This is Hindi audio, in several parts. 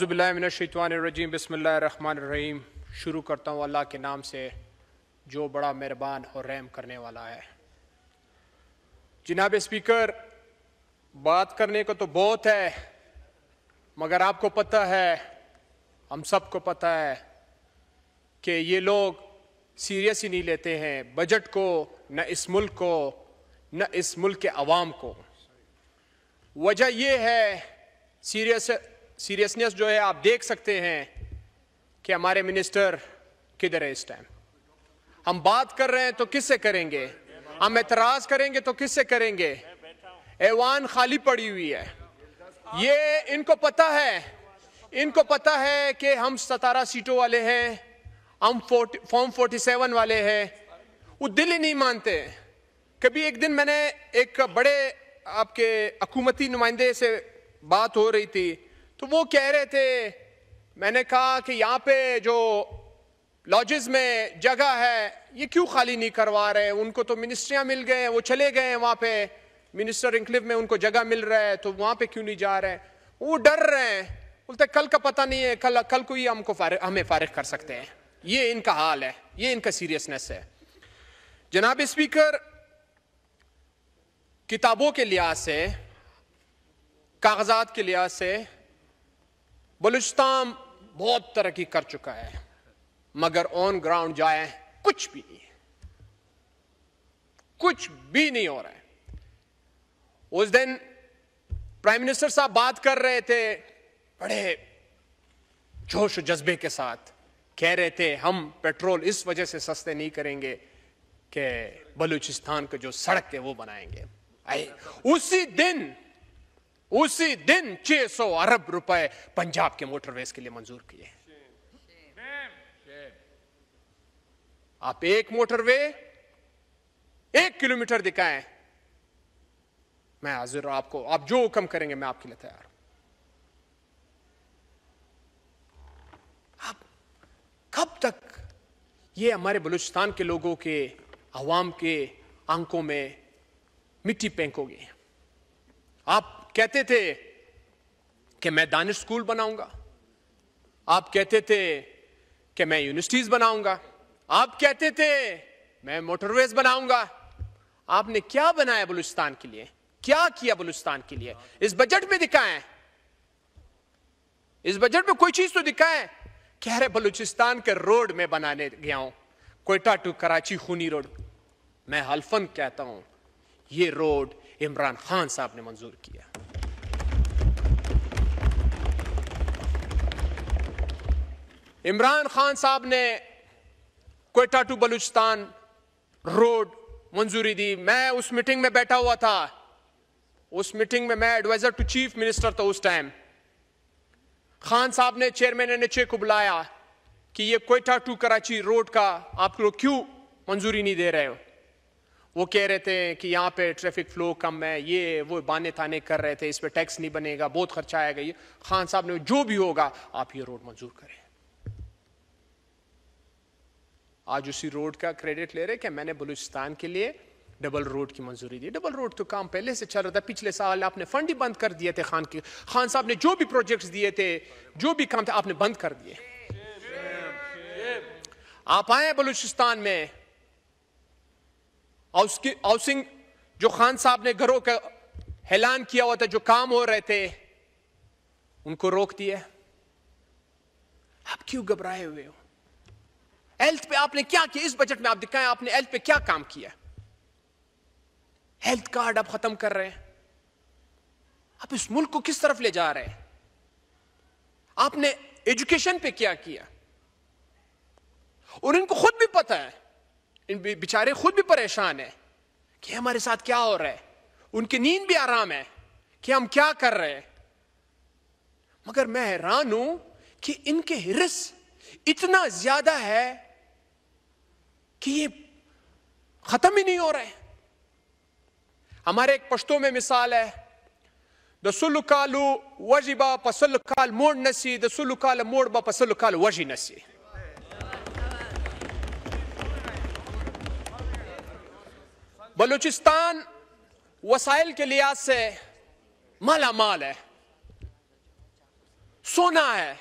बिस्मिल्लाहिर्रहमानिर्रहीम बिस्मिल्लाहिर्रहमानिर्रहीम। शुरू करता हूँ अल्लाह के नाम से जो बड़ा मेहरबान और रहम करने वाला है। जनाब स्पीकर, बात करने को तो बहुत है, मगर आपको पता है, हम सबको पता है कि ये लोग सीरियस ही नहीं लेते हैं बजट को, न इस मुल्क को, न इस मुल्क के अवाम को। वजह ये है सीरियसनेस जो है, आप देख सकते हैं कि हमारे मिनिस्टर किधर है इस टाइम। हम बात कर रहे हैं तो किससे करेंगे, हम एतराज करेंगे तो किससे करेंगे। ऐवान खाली पड़ी हुई है। ये इनको पता है कि हम 17 सीटों वाले हैं, हम फॉर्म 47 वाले हैं। वो दिल ही नहीं मानते। कभी एक दिन मैंने एक बड़े आपके हुकूमती नुमाइंदे से बात हो रही थी, तो वो कह रहे थे, मैंने कहा कि यहाँ पे जो लॉजेस में जगह है ये क्यों खाली नहीं करवा रहे। उनको तो मिनिस्ट्रियाँ मिल गए, वो चले गए हैं वहाँ पे, मिनिस्टर इंक्लेव में उनको जगह मिल रहा है, तो वहाँ पे क्यों नहीं जा रहे हैं। वो डर रहे हैं, बोलते कल का पता नहीं है, कल को ही हमें फारिग कर सकते हैं। ये इनका हाल है, ये इनका सीरियसनेस है। जनाब स्पीकर, किताबों के लिहाज से, कागजात के लिहाज से बलूचिस्तान बहुत तरक्की कर चुका है, मगर ऑन ग्राउंड जाए कुछ भी नहीं है, कुछ भी नहीं हो रहा है। उस दिन प्राइम मिनिस्टर साहब बात कर रहे थे बड़े जोश जज्बे के साथ, कह रहे थे हम पेट्रोल इस वजह से सस्ते नहीं करेंगे कि बलूचिस्तान के जो सड़क है वो बनाएंगे। उसी दिन 600 अरब रुपए पंजाब के मोटरवेज के लिए मंजूर किए। आप एक मोटरवे 1 किलोमीटर दिखाएं, मैं हाजिर हूं आपको, आप जो हुक्म करेंगे मैं आपके लिए तैयार हूं। आप कब तक ये हमारे बलूचिस्तान के लोगों के, अवाम के आंखों में मिट्टी फेंकोगे। आप कहते थे कि मैं दानिश स्कूल बनाऊंगा, आप कहते थे कि मैं यूनिवर्सिटीज बनाऊंगा, आप कहते थे मैं मोटरवेज बनाऊंगा। आपने क्या बनाया बलूचिस्तान के लिए, क्या किया बलूचिस्तान के लिए? इस बजट में दिखाएं, इस बजट में कोई चीज तो दिखाएं। कह रहे बलूचिस्तान के रोड में बनाने गया हूं, कोयटा टू कराची खूनी रोड। मैं हल्फन कहता हूं ये रोड इमरान खान साहब ने मंजूर किया। इमरान खान साहब ने कोयटा टू बलूचिस्तान रोड मंजूरी दी। मैं उस मीटिंग में बैठा हुआ था, उस मीटिंग में मैं एडवाइजर टू चीफ मिनिस्टर था उस टाइम। खान साहब ने, चेयरमैन ने नीचे को बुलाया कि ये कोयटा टू कराची रोड का आप लोग क्यों मंजूरी नहीं दे रहे हो। वो कह रहे थे कि यहाँ पे ट्रैफिक फ्लो कम है, ये वो बाने ताने कर रहे थे, इस पे टैक्स नहीं बनेगा, बहुत खर्चा आएगा। ये खान साहब ने जो भी होगा आप ये रोड मंजूर करें। आज उसी रोड का क्रेडिट ले रहे कि मैंने बलूचिस्तान के लिए डबल रोड की मंजूरी दी। डबल रोड तो काम पहले से चल रहा था, पिछले साल आपने फंड ही बंद कर दिए थे। खान साहब ने जो भी प्रोजेक्ट्स दिए थे, जो भी काम थे, आपने बंद कर दिए। आप आए बलूचिस्तान में, हाउसिंग जो खान साहब ने घरों का ऐलान किया हुआ था, जो काम हो रहे थे, उनको रोक दिया। आप क्यों घबराए हुए हो? हेल्थ पे आपने क्या किया इस बजट में? आप दिखाएं आपने हेल्थ पे क्या काम किया। हेल्थ कार्ड आप खत्म कर रहे हैं। आप इस मुल्क को किस तरफ ले जा रहे हैं? आपने एजुकेशन पे क्या किया? और इनको खुद भी पता है, इन बेचारे खुद भी परेशान है कि हमारे साथ क्या हो रहा है। उनकी नींद भी आराम है कि हम क्या कर रहे हैं। मगर मैं हैरान हूं कि इनके हिर्स इतना ज्यादा है कि ये खत्म ही नहीं हो रहे। हमारे एक पश्तो में मिसाल है, दसुलुकालू वजिबा पसलुकाल मोड़ नसी, दसुलुकाल मोड़ बा पसलुकाल वजी नसी। बलूचिस्तान वसाइल के लिहाज से माला माल है, सोना है,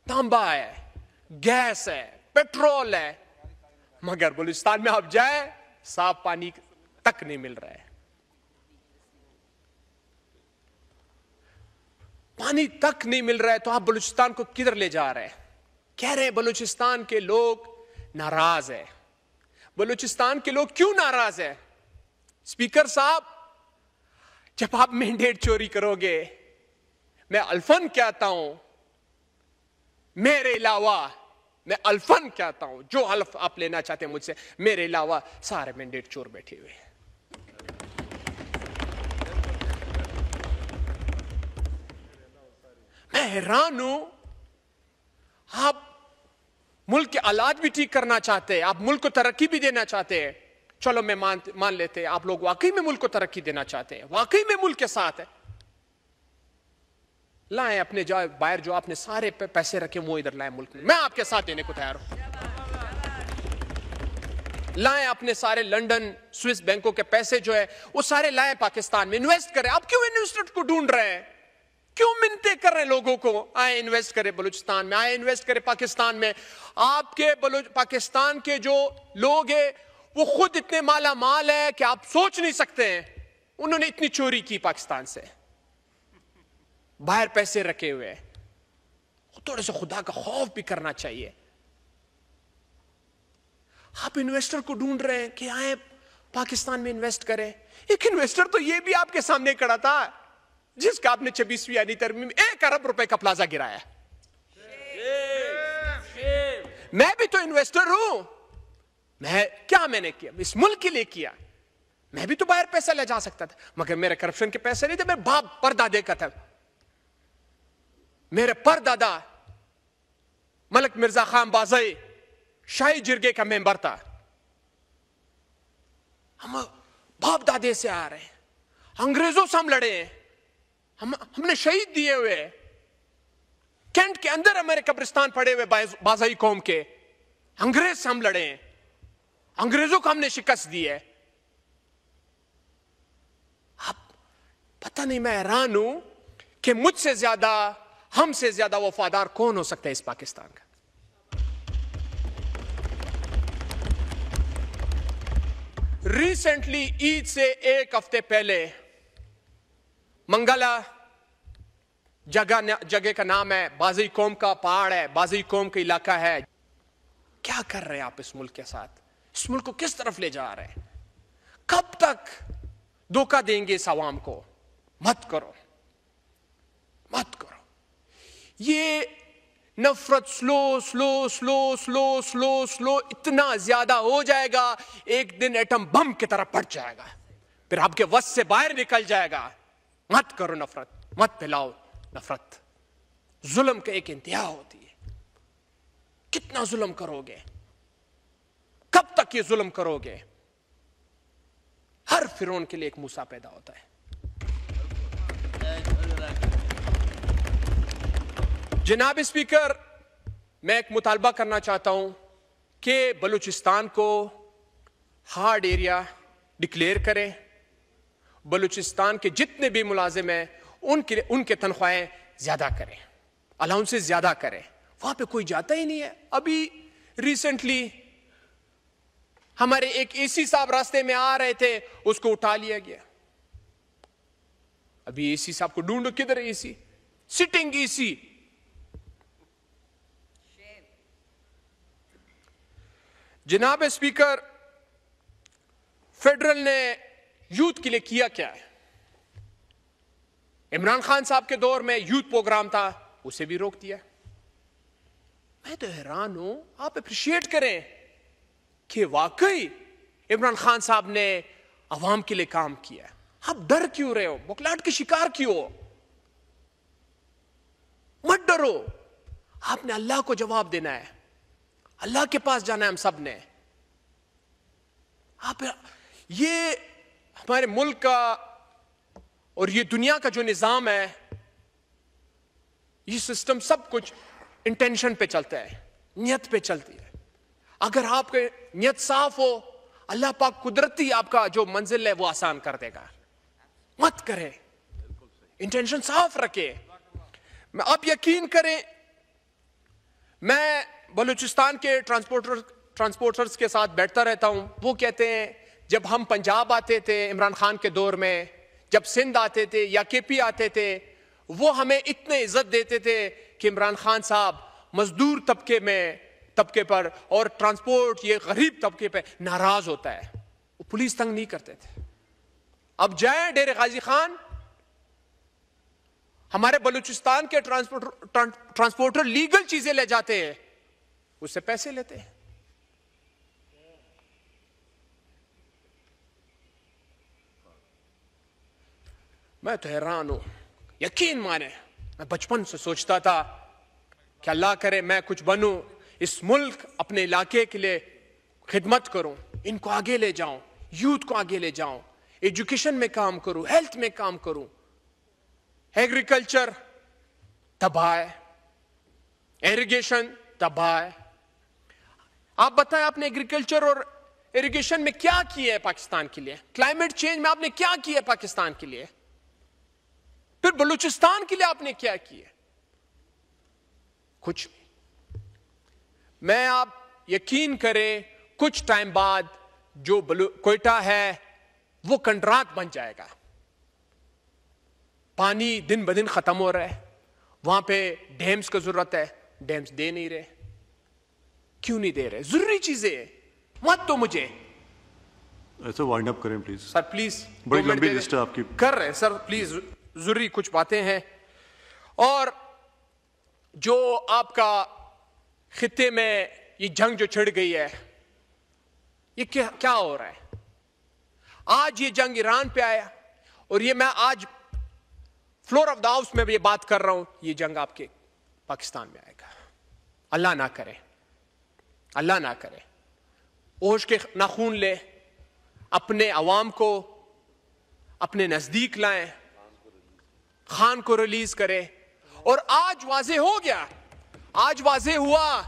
तांबा है, गैस है, पेट्रोल है, मगर बलूचिस्तान में आप जाए साफ पानी तक नहीं मिल रहा है। पानी तक नहीं मिल रहा है तो आप बलूचिस्तान को किधर ले जा रहे हैं? कह रहे हैं बलूचिस्तान के लोग नाराज है। बलूचिस्तान के लोग क्यों नाराज है? स्पीकर साहब, जब आप मैंडेट चोरी करोगे, मैं अल्फन कहता हूं, मेरे अलावा मैं अल्फन कहता हूं, जो हल्फ आप लेना चाहते हैं मुझसे, मेरे अलावा सारे मैंडेट चोर बैठे हुए हैं। मैं हैरान हूं, आप मुल्क के हालात भी ठीक करना चाहते हैं, आप मुल्क को तरक्की भी देना चाहते हैं, चलो मैं मान लेते हैं आप लोग वाकई में मुल्क को तरक्की देना चाहते हैं, वाकई में मुल्क के साथ है, लाएं अपने बाहर जो आपने सारे पैसे रखे वो इधर लाएं मुल्क में, मैं आपके साथ देने को तैयार हूं। लाएं अपने सारे लंदन स्विस बैंकों के पैसे जो है वो सारे लाएं पाकिस्तान में, इन्वेस्ट करें। आप क्यों इन्वेस्टर को ढूंढ रहे हैं? क्यों मिन्नतें कर रहे हैं लोगों को? आए इन्वेस्ट करें बलूचिस्तान में, आए इन्वेस्ट करें पाकिस्तान में। आपके पाकिस्तान के जो लोग हैं वो खुद इतने माला माल है कि आप सोच नहीं सकते हैं। उन्होंने इतनी चोरी की पाकिस्तान से, बाहर पैसे रखे हुए, थोड़े से खुदा का खौफ भी करना चाहिए। आप इन्वेस्टर को ढूंढ रहे हैं कि आए पाकिस्तान में इन्वेस्ट करें। एक इन्वेस्टर तो ये भी आपके सामने खड़ा था जिसका आपने 26वीं यानी तरमीम में 1 अरब रुपए का प्लाजा गिराया। मैं भी तो इन्वेस्टर हूं। मैंने किया इस मुल्क के लिए किया। मैं भी तो बाहर पैसा ले जा सकता था, मगर मेरे करप्शन के पैसे नहीं थे। मेरे बाप परदादे का था, मेरे परदादा मलिक मिर्जा खान बाज़ई शाही जिरगे का मेंबर था। हम बाप दादे से आ रहे हैं, अंग्रेजों से हम लड़े हैं, हमने शहीद दिए हुए। कैंट के अंदर हमारे कब्रिस्तान पड़े हुए बाज़ई कौम के, अंग्रेज से हम लड़े हैं, अंग्रेजों को हमने शिकस्त दी है। अब पता नहीं, मैं हैरान हूं कि मुझसे ज्यादा, हमसे ज्यादा वफादार कौन हो सकता है इस पाकिस्तान का। रिसेंटली ईद से 1 हफ्ते पहले मंगला जगह का नाम है, बाज़ई कौम का पहाड़ है, बाज़ई कौम का इलाका है। क्या कर रहे हैं आप इस मुल्क के साथ? इस मुल्क को किस तरफ ले जा रहे हैं? कब तक धोखा देंगे इस आवाम को? मत करो, मत करो। ये नफरत slow slow slow slow slow slow इतना ज्यादा हो जाएगा, एक दिन एटम बम की तरह फट जाएगा, फिर आपके वश से बाहर निकल जाएगा। मत करो नफरत, मत फैलाओ नफरत। जुल्म का एक इंतहा होती है। कितना जुल्म करोगे? कब तक ये जुल्म करोगे? हर फिरौन के लिए एक मूसा पैदा होता है। जनाब स्पीकर, मैं एक मुतालबा करना चाहता हूं कि बलूचिस्तान को हार्ड एरिया डिक्लेयर करें। बलूचिस्तान के जितने भी मुलाजिम हैं उनके तनख्वाहें ज्यादा करें, अलाउंसेस ज्यादा करें। वहां पे कोई जाता ही नहीं है। अभी रिसेंटली हमारे एक एसी साहब रास्ते में आ रहे थे, उसको उठा लिया गया। अभी एसी साहब को ढूंढो, किधर है एसी? Sitting AC. जनाब स्पीकर, फेडरल ने यूथ के लिए किया क्या है? इमरान खान साहब के दौर में यूथ प्रोग्राम था, उसे भी रोक दिया। मैं तो हैरान हूं। आप अप्रिशिएट करें कि वाकई इमरान खान साहब ने अवाम के लिए काम किया। आप डर क्यों रहे हो? बुखलाहट के शिकार क्यों हो? मत डरो। आपने अल्लाह को जवाब देना है, अल्लाह के पास जाना है हम सब ने। आप ये हमारे मुल्क का और ये दुनिया का जो निजाम है, ये सिस्टम सब कुछ इंटेंशन पे चलता है, नियत पे चलती है। अगर आपके नियत साफ हो, अल्लाह पाक कुदरती आपका जो मंजिल है वो आसान कर देगा। मत करे, इंटेंशन साफ रखे। आप यकीन करें, मैं बलूचिस्तान के ट्रांसपोर्टर्स के साथ बैठता रहता हूं। वो कहते हैं जब हम पंजाब आते थे इमरान खान के दौर में, जब सिंध आते थे या केपी आते थे, वो हमें इतने इज्जत देते थे कि इमरान खान साहब मजदूर तबके पर और ट्रांसपोर्ट ये गरीब तबके पे नाराज होता है। वो पुलिस तंग नहीं करते थे। अब जाए डेरे गाजी खान, हमारे बलूचिस्तान के ट्रांसपोर्टर लीगल चीजें ले जाते हैं, उससे पैसे लेते हैं। मैं तो हैरान हूं, यकीन माने मैं बचपन से सोचता था कि अल्लाह करे मैं कुछ बनूं, इस मुल्क अपने इलाके के लिए खिदमत करूं, इनको आगे ले जाऊं, यूथ को आगे ले जाऊं, एजुकेशन में काम करूं, हेल्थ में काम करूं। एग्रीकल्चर तबाह है, इरिगेशन तबाह है। आप बताएं आपने एग्रीकल्चर और इरिगेशन में क्या किया है पाकिस्तान के लिए? क्लाइमेट चेंज में आपने क्या किया है पाकिस्तान के लिए? फिर बलूचिस्तान के लिए आपने क्या किया? कुछ नहीं। मैं आप यकीन करें कुछ टाइम बाद जो कोयटा है वो कंट्राक्ट बन जाएगा। पानी दिन ब दिन खत्म हो रहा है, वहां पे डैम्स की जरूरत है, डैम्स दे नहीं रहे। क्यों नहीं दे रहे? जरूरी चीजें मत तो मुझे ऐसा वाइंड अप करें प्लीज। सर प्लीज, बड़ी लंबी लिस्ट है आपकी। कर रहे हैं सर, प्लीज, जरूरी कुछ बातें हैं। और जो आपका खित्ते में ये जंग जो छिड़ गई है, ये क्या हो रहा है? आज ये जंग ईरान पे आया, और ये मैं आज फ्लोर ऑफ द हाउस में भी ये बात कर रहा हूं, ये जंग आपके पाकिस्तान में आएगा। अल्लाह ना करे, अल्लाह ना करे। ओश के नाखून ले, अपने अवाम को अपने नजदीक लाएं, खान को रिलीज करे। और आज वाजे हो गया, आज वाजे हुआ।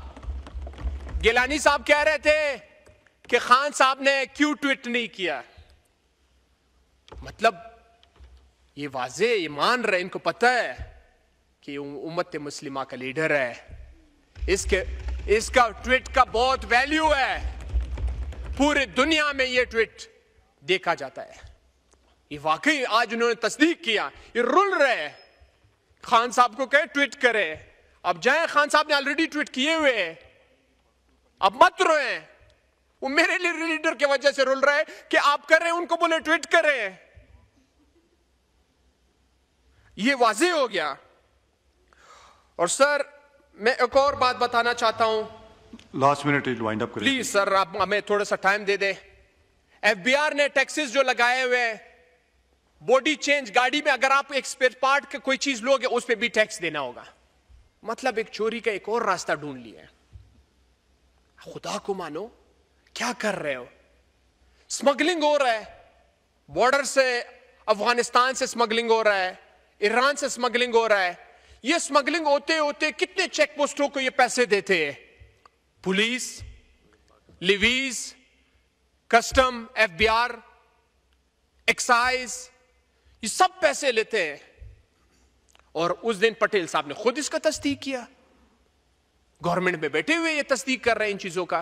गिलानी साहब कह रहे थे कि खान साहब ने क्यों ट्वीट नहीं किया। मतलब ये वाजे, ये मान रहे, इनको पता है कि उम्मत मुस्लिमा का लीडर है, इसका ट्वीट का बहुत वैल्यू है। पूरे दुनिया में ये ट्वीट देखा जाता है। ये वाकई आज उन्होंने तस्दीक किया, ये रुल रहे। खान साहब को कहे ट्वीट करे, अब जाए, खान साहब ने ऑलरेडी ट्वीट किए हुए, अब मत रोए। वो मेरे लिए लीडर की वजह से रुल रहा है कि आप कर रहे हैं, उनको बोले ट्वीट करें। ये वाजे हो गया। और सर मैं एक और बात बताना चाहता हूं, लास्ट मिनट वाइंड अप करें प्लीज सर, आप हमें थोड़ा सा टाइम दे दे। एफबीआर ने टैक्सेस जो लगाए हुए, बॉडी चेंज गाड़ी में अगर आप एक स्पेयर पार्ट का कोई चीज लोगे उस पर भी टैक्स देना होगा। मतलब एक चोरी का एक और रास्ता ढूंढ लिया। खुदा को मानो, क्या कर रहे हो? स्मगलिंग हो रहा है, बॉर्डर से अफगानिस्तान से स्मगलिंग हो रहा है, ईरान से स्मगलिंग हो रहा है। ये स्मगलिंग होते होते कितने चेक पोस्टों को ये पैसे देते हैं? Police, levees, custom, FBR, excise, ये सब पैसे लेते हैं। और उस दिन पटेल साहब ने खुद इसका तस्दीक किया, गवर्नमेंट में बैठे हुए ये तस्दीक कर रहे हैं इन चीजों का,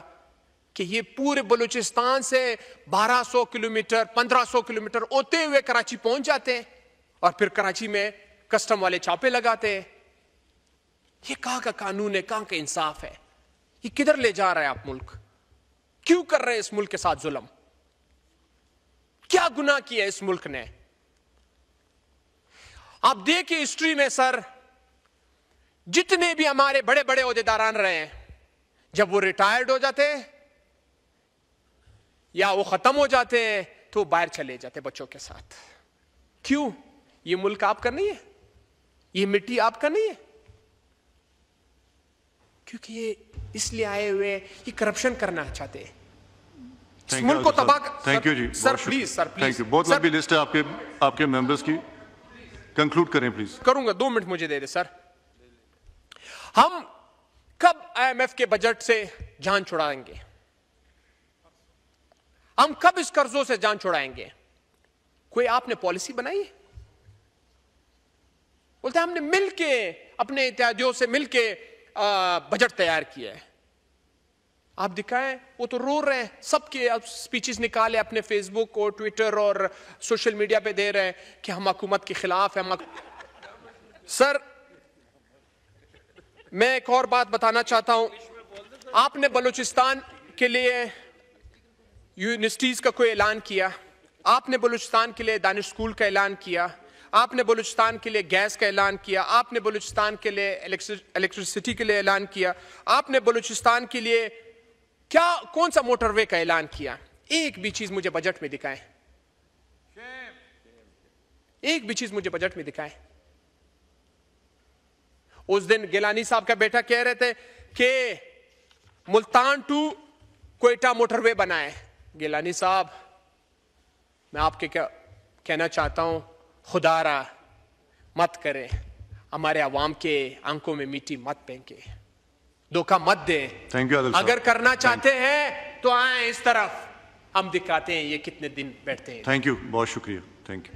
कि ये पूरे बलूचिस्तान से 1200 किलोमीटर 1500 किलोमीटर होते हुए कराची पहुंच जाते हैं, और फिर कराची में कस्टम वाले छापे लगाते हैं। ये कहां का कानून है, कहां का इंसाफ है? ये किधर ले जा रहा है आप मुल्क? क्यों कर रहे हैं इस मुल्क के साथ जुल्म? क्या गुनाह किया इस मुल्क ने? आप देखिए हिस्ट्री में सर, जितने भी हमारे बड़े बड़े ओहदेदारान रहे हैं, जब वो रिटायर्ड हो जाते या वो खत्म हो जाते हैं तो बाहर चले जाते बच्चों के साथ। क्यों? ये मुल्क आपका नहीं है, ये मिट्टी आपका नहीं है। क्योंकि ये इसलिए आए हुए, ये करप्शन करना चाहते हैं, इस मुल्क को तबाह। Thank you ji sir, please sir, please. Thank you. बहुत लंबी लिस्ट है आपके मेंबर्स की, कंक्लूड करें प्लीज। करूंगा, 2 मिनट मुझे दे दे सर। हम कब IMF के बजट से जान छुड़ाएंगे? हम कब इस कर्जों से जान छुड़ाएंगे? कोई आपने पॉलिसी बनाई है? बोलते हमने मिलके अपने इत्यादियों से मिलके बजट तैयार किया है। आप दिखाएं, वो तो रो रहे हैं, सबके अब स्पीचेस निकाले अपने फेसबुक और ट्विटर और सोशल मीडिया पे दे रहे हैं कि हम हुकूमत के खिलाफ हैं। सर, मैं एक और बात बताना चाहता हूं। आपने बलूचिस्तान के लिए यूनिवर्सिटीज का कोई ऐलान किया, आपने बलूचिस्तान के लिए दानिश स्कूल का ऐलान किया, आपने बलूचिस्तान के लिए गैस का ऐलान किया, आपने बलूचिस्तान के लिए इलेक्ट्रिसिटी के लिए ऐलान किया, आपने बलूचिस्तान के लिए क्या कौन सा मोटरवे का ऐलान किया? एक भी चीज मुझे बजट में दिखाएं, एक भी चीज मुझे बजट में दिखाएं। उस दिन गिलानी साहब का बेटा कह रहे थे कि मुल्तान टू कोयटा मोटरवे बनाए। गिलानी साहब, मैं आपके क्या कहना चाहता हूं, खुदारा मत करें, हमारे अवाम के आंखों में मिट्टी मत फेंके, धोखा मत दें। Thank you. अगर करना चाहते हैं तो आए इस तरफ, हम दिखाते हैं ये कितने दिन बैठते हैं। थैंक यू, बहुत शुक्रिया, थैंक यू।